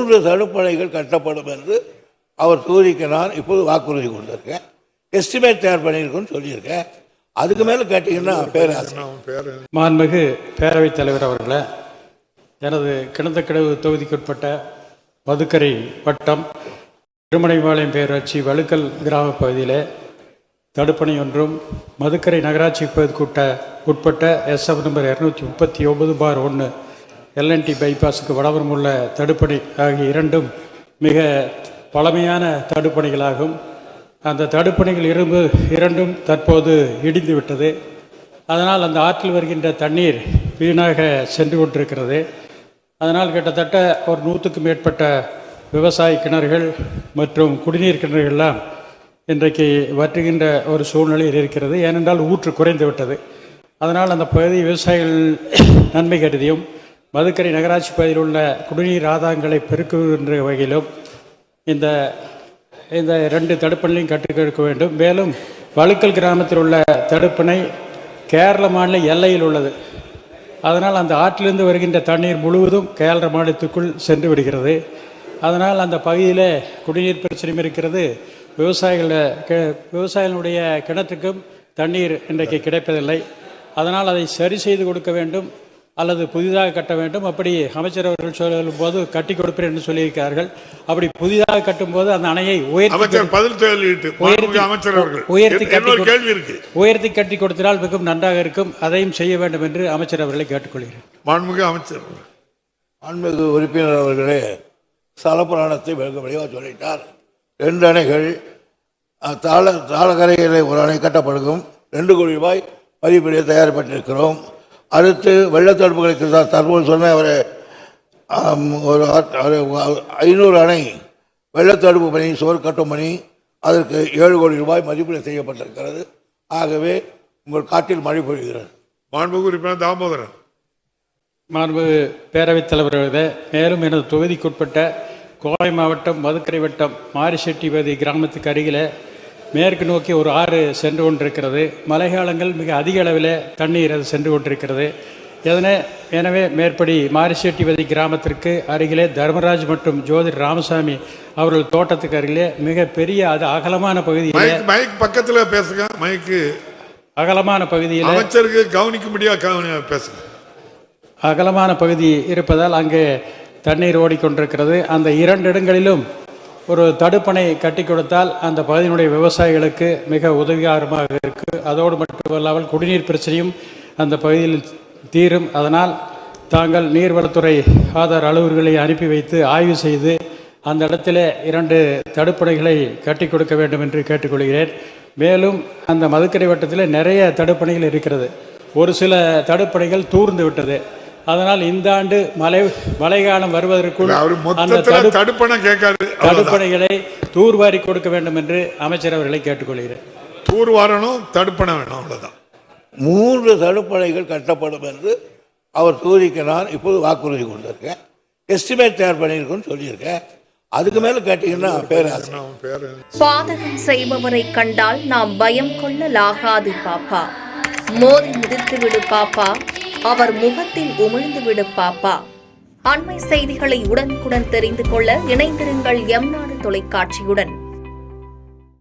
3 தடுப்பணைகள் கட்டப்படும் என்று அவர் தொகுதிக்கு நான் இப்போது வாக்குறுதி கொடுத்துருக்கேன். எஸ்டிமேட் தயார் பண்ணியிருக்கோன்னு சொல்லியிருக்கேன். அதுக்கு மேலே கேட்டீங்கன்னா மாண்புமிகு பேரவைத் தலைவர் அவர்களே, எனது கிணத்துக்கடவு தொகுதிக்குட்பட்ட மதுக்கரை வட்டம் திருமணைபாளையம் பேரூராட்சி வழுக்கல் கிராம பகுதியில் தடுப்பணை ஒன்றும், மதுக்கரை நகராட்சி பகுதிக்கு உட்பட்ட SF நம்பர் 239/1 LNT பைபாஸுக்கு வடபுறம் உள்ள தடுப்பணை ஆகிய இரண்டும் மிக பழமையான தடுப்பணைகளாகும். அந்த தடுப்பணைகள் இரண்டும் தற்போது இடிந்து விட்டது. அதனால் அந்த ஆற்றில் வருகின்ற தண்ணீர் வீணாக சென்று கொண்டிருக்கிறது. அதனால் கிட்டத்தட்ட ஒரு 100க்கும் மேற்பட்ட விவசாய கிணறுகள் மற்றும் குடிநீர் கிணறுகள்லாம் இன்றைக்கு வற்றுகின்ற ஒரு சூழ்நிலையில் இருக்கிறது. ஏனென்றால் ஊற்று குறைந்து விட்டது. அதனால் அந்த பகுதி விவசாயிகள் நன்மை கருதியும் மதுக்கரை நகராட்சி பகுதியில் உள்ள குடிநீர் ஆதாரங்களை பெருக்குகின்ற வகையிலும் இந்த 2 தடுப்பணையும் கட்டிக்கொடுக்க வேண்டும். மேலும் வழுக்கல் கிராமத்தில் உள்ள தடுப்பணை கேரள மாநில எல்லையில் உள்ளது. அதனால் அந்த ஆற்றிலிருந்து வருகின்ற தண்ணீர் முழுவதும் கேரள மாநிலத்துக்குள் சென்று விடுகிறது. அதனால் அந்த பகுதியில் குடிநீர் பிரச்சனையும் இருக்கிறது. விவசாயிகளுடைய கிணற்றுக்கும் தண்ணீர் இன்றைக்கு கிடைப்பதில்லை. அதனால் அதை சரி செய்து கொடுக்க வேண்டும் அல்லது புதிதாக கட்ட வேண்டும். அப்படி அமைச்சர் அவர்கள் சொல்லும் போது கட்டி கொடுப்பேன் என்று சொல்லியிருக்கிறார்கள். அப்படி புதிதாக கட்டும் போது அந்த அணையை உயர்த்தி கட்டி கொடுத்தால் மிகவும் நன்றாக இருக்கும். அதையும் செய்ய வேண்டும் என்று அமைச்சர் அவர்களை கேட்டுக்கொள்கிறேன். மாண்புமிகு உறுப்பினர் அவர்களே, ஸ்தலபுராணத்தை வெகு வழியாக சொல்லிட்டார். 2 அணைகள் தாளக்கரையில் ஒரு அணை கட்டப்படுகும். 2 கோடி ரூபாய் மதிப்பீடு தயாரிப்பட்டிருக்கிறோம். அடுத்து வெள்ளத்தடுப்புகளுக்கு தற்போது சொன்ன ஒரு 500 அணை வெள்ளத்தடுப்பு பணி, சுவர் கட்டும் பணி, அதற்கு 7 கோடி ரூபாய் மதிப்பீடு செய்யப்பட்டிருக்கிறது. ஆகவே உங்கள் காட்டில் மழை பொழிகிறது. மாண்புமிகு உறுப்பினர் தாமோதரன். மாண்புமிகு பேரவைத் தலைவர்களே, மேலும் எனது தொகுதிக்குட்பட்ட கோவை மாவட்டம் மதுக்கரை வட்டம் மாரிசெட்டிபதி கிராமத்துக்கு அருகில் மேற்கு நோக்கி ஒரு ஆறு சென்று கொண்டிருக்கிறது. மழைக்காலங்கள் மிக அதிக அளவில் தண்ணீர் அது சென்று கொண்டிருக்கிறது. எனவே மேற்படி மாரிசெட்டிபதி கிராமத்திற்கு அருகிலே தர்மராஜ் மற்றும் ஜோதி ராமசாமி அவர்கள் தோட்டத்துக்கு அருகிலே மிக பெரிய அது அகலமான பகுதியில் பக்கத்தில் பேசுங்க. அகலமான பகுதியில் அமைச்சருக்கு கவனிக்க முடியாது பேசுங்க. அகலமான பகுதி இருப்பதால் அங்கே தண்ணீர் ஓடிக்கொண்டிருக்கிறது. அந்த 2 இடங்களிலும் ஒரு தடுப்பணை கட்டி கொடுத்தால் அந்த பகுதியினுடைய விவசாயிகளுக்கு மிக உதவிகரமாக இருக்குது. அதோடு மட்டுமல்லாமல் குடிநீர் பிரச்சனையும் அந்த பகுதியில் தீரும். அதனால் தாங்கள் நீர்வளத்துறை ஆதார அலுவலர்களை அனுப்பி வைத்து ஆய்வு செய்து அந்த இடத்துல 2 தடுப்பணைகளை கட்டி கொடுக்க வேண்டும் என்று கேட்டுக்கொள்கிறேன். மேலும் அந்த மதுக்கரை வட்டத்தில் நிறைய தடுப்பணைகள் இருக்கிறது. ஒரு சில தடுப்பணைகள் தூர்ந்து விட்டது. அதனால் இந்த ஆண்டு மழைக்காலம் வருவதற்குள் அந்த தடுப்பணைகளை தூர்வாரி கொடுக்க வேண்டும் என்று அமைச்சர் அவர்களை கேட்டுக்கொள்கிறேன். தூர்வாரணும், தடுப்பணை வேணும், அவ்வளவுதான். 3 தடுப்பணைகள் கட்டப்படும் என்று அவர் தொகுதிக்கு நான் இப்போது வாக்குறுதி கொடுத்திருக்கேன். எஸ்டிமேட் தயார் பண்ணியிருக்கோன்னு சொல்லியிருக்கேன். அதுக்கு மேல கேட்டீங்கன்னா பாதகம் செய்பவரை கண்டால் நாம் பயம் கொள்ளலாகாது பாப்பா. மோதி மிதித்து விடு பாப்பா, அவர் முகத்தில் உமிழ்ந்து விடு பாப்பா. அண்மை செய்திகளை உடனுக்குடன் தெரிந்து கொள்ள இணைந்திருங்கள் எம் நாடு தொலைக்காட்சியுடன்.